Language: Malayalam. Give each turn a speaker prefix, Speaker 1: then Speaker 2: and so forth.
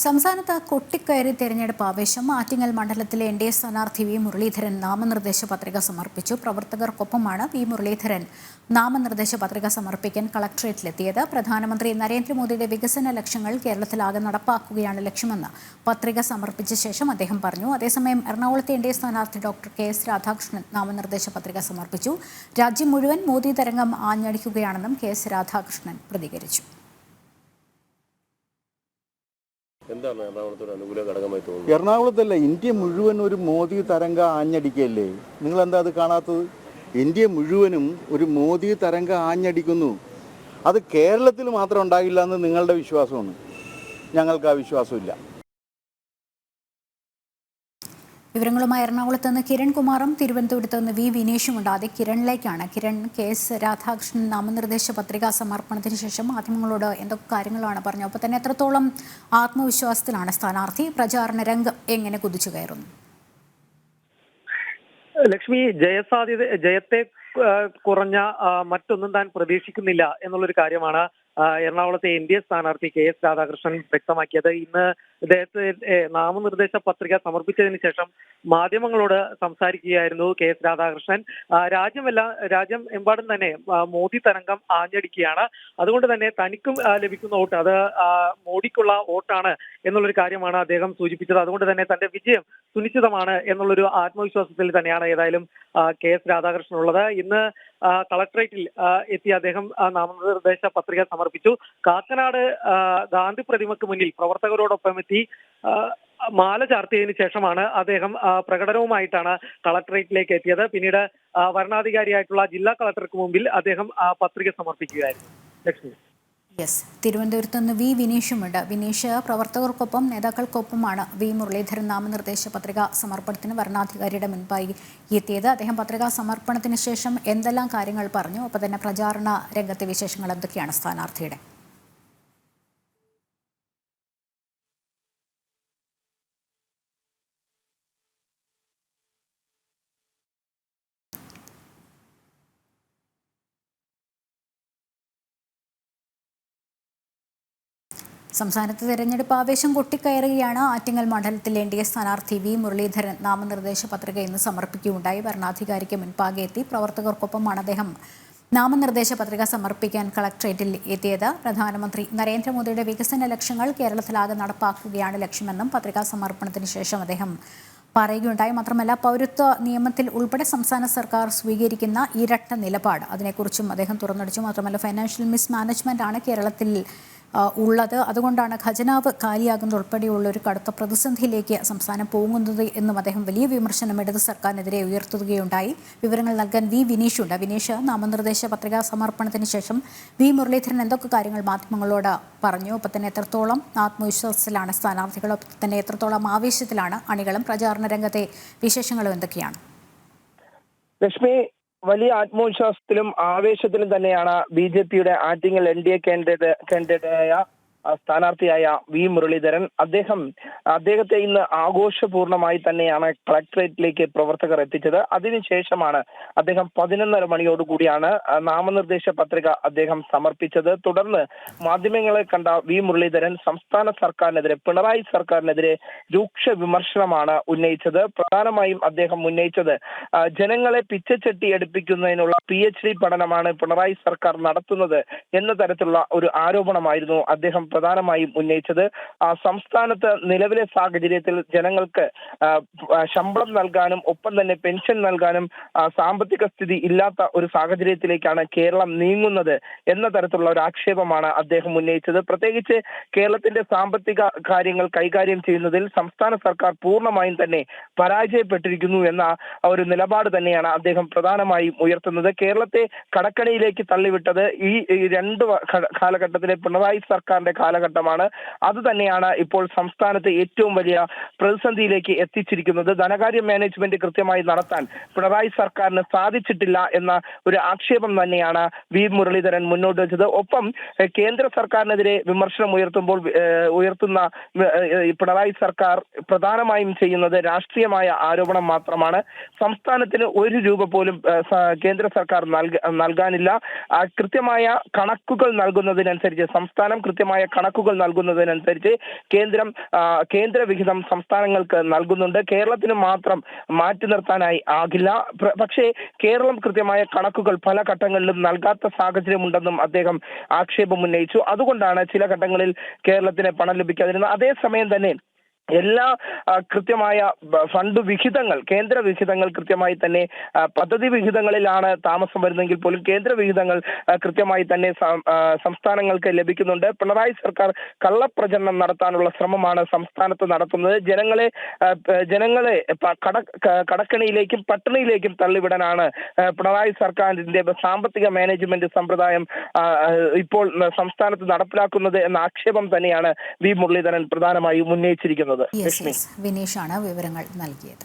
Speaker 1: സംസ്ഥാനത്ത് കൊട്ടിക്കയറി തെരഞ്ഞെടുപ്പ് ആവേശം. ആറ്റിങ്ങൽ മണ്ഡലത്തിലെ എൻ.ഡി.എ സ്ഥാനാർത്ഥി വി മുരളീധരൻ നാമനിർദ്ദേശ പത്രിക സമർപ്പിച്ചു. പ്രവർത്തകർക്കൊപ്പമാണ് വി മുരളീധരൻ നാമനിർദ്ദേശ പത്രിക സമർപ്പിക്കാൻ കളക്ടറേറ്റിലെത്തിയത്. പ്രധാനമന്ത്രി നരേന്ദ്രമോദിയുടെ വികസന ലക്ഷ്യങ്ങൾ കേരളത്തിലാകെ നടപ്പാക്കുകയാണ് ലക്ഷ്യമെന്ന് പത്രിക സമർപ്പിച്ച ശേഷം അദ്ദേഹം പറഞ്ഞു. അതേസമയം എറണാകുളത്തെ എൻ.ഡി.എ സ്ഥാനാർത്ഥി ഡോക്ടർ കെ.എസ്. രാധാകൃഷ്ണൻ നാമനിർദ്ദേശ പത്രിക സമർപ്പിച്ചു. രാജ്യം മുഴുവൻ മോദി തരംഗം ആഞ്ഞടിക്കുകയാണെന്നും കെ.എസ്. രാധാകൃഷ്ണൻ പ്രതികരിച്ചു.
Speaker 2: എറണാകുളത്തല്ല, ഇന്ത്യ മുഴുവൻ ഒരു മോദി തരംഗ ആഞ്ഞടിക്കല്ലേ? നിങ്ങൾ എന്താ അത് കാണാത്തത്? ഇന്ത്യ മുഴുവനും ഒരു മോദി തരംഗ ആഞ്ഞടിക്കുന്നു. അത് കേരളത്തിൽ മാത്രം ഉണ്ടാകില്ല എന്ന് നിങ്ങളുടെ വിശ്വാസമാണ്. ഞങ്ങൾക്ക് ആ വിശ്വാസമില്ല.
Speaker 1: വിവരങ്ങളുമായി എറണാകുളത്ത് നിന്ന് കിരൺ കുമാറും തിരുവനന്തപുരത്ത് നിന്ന് വി വിനേഷുമുണ്ട്. ആദ്യം കിരണിലേക്കാണ്. കിരൺ, കെ.എസ്. രാധാകൃഷ്ണൻ നാമനിർദ്ദേശ പത്രികാ സമർപ്പണത്തിന് ശേഷം മാധ്യമങ്ങളോട് എന്തൊക്കെ കാര്യങ്ങളാണ് പറഞ്ഞത്? അപ്പോൾ തന്നെ എത്രത്തോളം ആത്മവിശ്വാസത്തിലാണ് സ്ഥാനാർത്ഥി? പ്രചാരണ രംഗം എങ്ങനെ കുതിച്ചു കയറുന്നു?
Speaker 3: ലക്ഷ്മി, ജയത്തെ കുറഞ്ഞ മറ്റൊന്നും താൻ പ്രതീക്ഷിക്കുന്നില്ല എന്നുള്ളൊരു കാര്യമാണ് എറണാകുളത്തെ എൻ.ഡി.എ സ്ഥാനാർത്ഥി കെ.എസ്. രാധാകൃഷ്ണൻ വ്യക്തമാക്കിയത്. ഇന്ന് ഇദ്ദേഹത്തെ നാമനിർദ്ദേശ പത്രിക സമർപ്പിച്ചതിന് ശേഷം മാധ്യമങ്ങളോട് സംസാരിക്കുകയായിരുന്നു കെ.എസ്. രാധാകൃഷ്ണൻ. രാജ്യം എമ്പാടും തന്നെ മോദി തരംഗം ആഞ്ഞടിക്കുകയാണ്. അതുകൊണ്ട് തന്നെ തനിക്കും ലഭിക്കുന്ന വോട്ട് അത് മോദിക്കുള്ള വോട്ടാണ് എന്നുള്ളൊരു കാര്യമാണ് അദ്ദേഹം സൂചിപ്പിച്ചത്. അതുകൊണ്ട് തന്നെ തന്റെ വിജയം സുനിശ്ചിതമാണ് എന്നുള്ളൊരു ആത്മവിശ്വാസത്തിൽ തന്നെയാണ് ഏതായാലും കെ.എസ്. രാധാകൃഷ്ണൻ ഉള്ളത്. ഇന്ന് കളക്ടറേറ്റിൽ എത്തി അദ്ദേഹം നാമനിർദ്ദേശ പത്രിക സമർപ്പിച്ചു. കാക്കനാട് ഗാന്ധി പ്രതിമയ്ക്ക് മുന്നിൽ പ്രവർത്തകരോടൊപ്പം എത്തി മാല ചാർത്തിയതിനു ശേഷമാണ് അദ്ദേഹം പ്രകടനവുമായിട്ടാണ് കളക്ടറേറ്റിലേക്ക് എത്തിയത്. പിന്നീട് വരണാധികാരിയായിട്ടുള്ള ജില്ലാ കളക്ടർക്ക് മുമ്പിൽ അദ്ദേഹം പത്രിക സമർപ്പിക്കുകയായിരുന്നു. ലക്ഷ്മി.
Speaker 1: തിരുവനന്തപുരത്ത് നിന്ന് വി വിനീഷുമുണ്ട്. വിനീഷ്, പ്രവർത്തകർക്കൊപ്പം നേതാക്കൾക്കൊപ്പമാണ് വി മുരളീധരൻ നാമനിർദ്ദേശ പത്രിക സമർപ്പണത്തിന് വരണാധികാരിയുടെ മുൻപായി എത്തിയത്. അദ്ദേഹം പത്രികാ സമർപ്പണത്തിന് ശേഷം എന്തെല്ലാം കാര്യങ്ങൾ പറഞ്ഞു? ഒപ്പം തന്നെ പ്രചാരണ രംഗത്തെ വിശേഷങ്ങൾ എന്തൊക്കെയാണ് സ്ഥാനാർത്ഥിയുടെ? സംസ്ഥാനത്ത് തെരഞ്ഞെടുപ്പ് ആവേശം കൊട്ടിക്കയറുകയാണ്. ആറ്റിങ്ങൽ മണ്ഡലത്തിൽ എൻ.ഡി.എ സ്ഥാനാർത്ഥി വി മുരളീധരൻ നാമനിർദ്ദേശ പത്രിക ഇന്ന് സമർപ്പിക്കുകയുണ്ടായി. ഭരണാധികാരിക്ക് മുൻപാകെ എത്തി. പ്രവർത്തകർക്കൊപ്പമാണ് അദ്ദേഹം നാമനിർദ്ദേശ പത്രിക സമർപ്പിക്കാൻ കളക്ടറേറ്റിൽ എത്തിയത്. പ്രധാനമന്ത്രി നരേന്ദ്രമോദിയുടെ വികസന ലക്ഷ്യങ്ങൾ കേരളത്തിലാകെ നടപ്പാക്കുകയാണ് ലക്ഷ്യമെന്നും പത്രികാ സമർപ്പണത്തിന് ശേഷം അദ്ദേഹം പറയുകയുണ്ടായി. മാത്രമല്ല, പൗരത്വ നിയമത്തിൽ ഉൾപ്പെടെ സംസ്ഥാന സർക്കാർ സ്വീകരിക്കുന്ന ഇരട്ട നിലപാട്, അതിനെക്കുറിച്ചും അദ്ദേഹം തുറന്നടിച്ചു. മാത്രമല്ല, ഫൈനാൻഷ്യൽ മിസ്മാനേജ്മെന്റ് ആണ് കേരളത്തിൽ ഉള്ളത്. അതുകൊണ്ടാണ് ഖജനാവ് കാലിയാകുന്നത് ഉൾപ്പെടെയുള്ള ഒരു കടുത്ത പ്രതിസന്ധിയിലേക്ക് സംസ്ഥാനം പോകുന്നത് എന്നും അദ്ദേഹം വലിയ വിമർശനം ഇടത് സർക്കാരിനെതിരെ ഉയർത്തുകയുണ്ടായി. വിവരങ്ങൾ നൽകാൻ വി വിനീഷുണ്ട്. വിനീഷ്, നാമനിർദ്ദേശ പത്രികാ സമർപ്പണത്തിന് ശേഷം വി മുരളീധരൻ എന്തൊക്കെ കാര്യങ്ങൾ മാധ്യമങ്ങളോട് പറഞ്ഞു? ഒപ്പം തന്നെ എത്രത്തോളം ആത്മവിശ്വാസത്തിലാണ് സ്ഥാനാർത്ഥികൾ? ഒപ്പം തന്നെ എത്രത്തോളം ആവേശത്തിലാണ് അണികളും? പ്രചാരണ രംഗത്തെ വിശേഷങ്ങളും എന്തൊക്കെയാണ്?
Speaker 4: ലക്ഷ്മി, വലിയ ആത്മവിശ്വാസത്തിലും ആവേശത്തിലും തന്നെയാണ് ബി.ജെ.പിയുടെ ആറ്റിങ്ങൽ എൻ.ഡി.എ കാൻഡിഡേറ്റായ സ്ഥാനാർത്ഥിയായ വി മുരളീധരൻ. അദ്ദേഹത്തെ ഇന്ന് ആഘോഷപൂർണമായി തന്നെയാണ് കളക്ടറേറ്റിലേക്ക് പ്രവർത്തകർ എത്തിച്ചത്. അതിനുശേഷമാണ് അദ്ദേഹം 11:30 മണിയോടുകൂടിയാണ് നാമനിർദ്ദേശ പത്രിക അദ്ദേഹം സമർപ്പിച്ചത്. തുടർന്ന് മാധ്യമങ്ങളെ കണ്ട വി മുരളീധരൻ സംസ്ഥാന സർക്കാരിനെതിരെ, പിണറായി സർക്കാരിനെതിരെ രൂക്ഷ വിമർശനമാണ് ഉന്നയിച്ചത്. പ്രധാനമായും അദ്ദേഹം ഉന്നയിച്ചത് ജനങ്ങളെ പിച്ചച്ചട്ടി എടുപ്പിക്കുന്നതിനുള്ള PhD പഠനമാണ് പിണറായി സർക്കാർ നടത്തുന്നത് എന്ന തരത്തിലുള്ള ഒരു ആരോപണമായിരുന്നു അദ്ദേഹം പ്രധാനമായും ഉന്നയിച്ചത്. സംസ്ഥാനത്ത് നിലവിലെ സാഹചര്യത്തിൽ ജനങ്ങൾക്ക് ശമ്പളം നൽകാനും ഒപ്പം തന്നെ പെൻഷൻ നൽകാനും സാമ്പത്തിക സ്ഥിതി ഇല്ലാത്ത ഒരു സാഹചര്യത്തിലേക്കാണ് കേരളം നീങ്ങുന്നത് എന്ന തരത്തിലുള്ള ഒരു ആക്ഷേപമാണ് അദ്ദേഹം ഉന്നയിച്ചത്. പ്രത്യേകിച്ച് കേരളത്തിന്റെ സാമ്പത്തിക കാര്യങ്ങൾ കൈകാര്യം ചെയ്യുന്നതിൽ സംസ്ഥാന സർക്കാർ പൂർണ്ണമായും തന്നെ പരാജയപ്പെട്ടിരിക്കുന്നു എന്ന ഒരു നിലപാട് തന്നെയാണ് അദ്ദേഹം പ്രധാനമായും ഉയർത്തുന്നത്. കേരളത്തെ കടക്കണിയിലേക്ക് തള്ളിവിട്ടത് ഈ രണ്ട് കാലഘട്ടത്തിലെ പിണറായി സർക്കാരിന്റെ കാലഘട്ടമാണ്. അത് തന്നെയാണ് ഇപ്പോൾ സംസ്ഥാനത്തെ ഏറ്റവും വലിയ പ്രതിസന്ധിയിലേക്ക് എത്തിച്ചിരിക്കുന്നത്. ധനകാര്യ മാനേജ്മെന്റ് കൃത്യമായി നടത്താൻ പിണറായി സർക്കാരിന് സാധിച്ചിട്ടില്ല എന്ന ഒരു ആക്ഷേപം തന്നെയാണ് വി മുരളീധരൻ മുന്നോട്ട് വെച്ചത്. ഒപ്പം കേന്ദ്ര സർക്കാരിനെതിരെ വിമർശനം ഉയർത്തുന്ന പിണറായി സർക്കാർ പ്രധാനമായും ചെയ്യുന്നത് രാഷ്ട്രീയമായ ആരോപണം മാത്രമാണ്. സംസ്ഥാനത്തിന് 1 രൂപ പോലും കേന്ദ്ര സർക്കാർ നൽകാനില്ല. കൃത്യമായ കണക്കുകൾ നൽകുന്നതിനനുസരിച്ച്, സംസ്ഥാനം കൃത്യമായ കണക്കുകൾ നൽകുന്നതിനനുസരിച്ച് കേന്ദ്ര വിഹിതം സംസ്ഥാനങ്ങൾക്ക് നൽകുന്നുണ്ട്. കേരളത്തിന് മാത്രം മാറ്റി നിർത്താനായി ആകില്ല. പക്ഷേ കേരളം കൃത്യമായ കണക്കുകൾ പല ഘട്ടങ്ങളിലും നൽകാത്ത സാഹചര്യമുണ്ടെന്നും അദ്ദേഹം ആക്ഷേപം ഉന്നയിച്ചു. അതുകൊണ്ടാണ് ചില ഘട്ടങ്ങളിൽ കേരളത്തിന് പണം ലഭിക്കാതിരുന്നത്. അതേസമയം തന്നെ എല്ലാ കൃത്യമായ ഫണ്ട് വിഹിതങ്ങൾ, കേന്ദ്ര വിഹിതങ്ങൾ കൃത്യമായി തന്നെ പദ്ധതി വിഹിതങ്ങളിലാണ് താമസം വരുന്നതെങ്കിൽ പോലും കേന്ദ്ര വിഹിതങ്ങൾ കൃത്യമായി തന്നെ സംസ്ഥാനങ്ങൾക്ക് ലഭിക്കുന്നുണ്ട്. പിണറായി സർക്കാർ കള്ളപ്രചരണം നടത്താനുള്ള ശ്രമമാണ് സംസ്ഥാനത്ത് നടത്തുന്നത്. ജനങ്ങളെ കടക്കണിയിലേക്കും പട്ടിണിയിലേക്കും തള്ളിവിടാനാണ് പിണറായി സർക്കാരിന്റെ സാമ്പത്തിക മാനേജ്മെന്റ് സമ്പ്രദായം ഇപ്പോൾ സംസ്ഥാനത്ത് നടപ്പിലാക്കുന്നത് എന്ന ആക്ഷേപം തന്നെയാണ് വി മുരളീധരൻ പ്രധാനമായും ഉന്നയിച്ചിരിക്കുന്നത്.
Speaker 1: വിനീഷാണ് വിവരങ്ങൾ നൽകിയത്.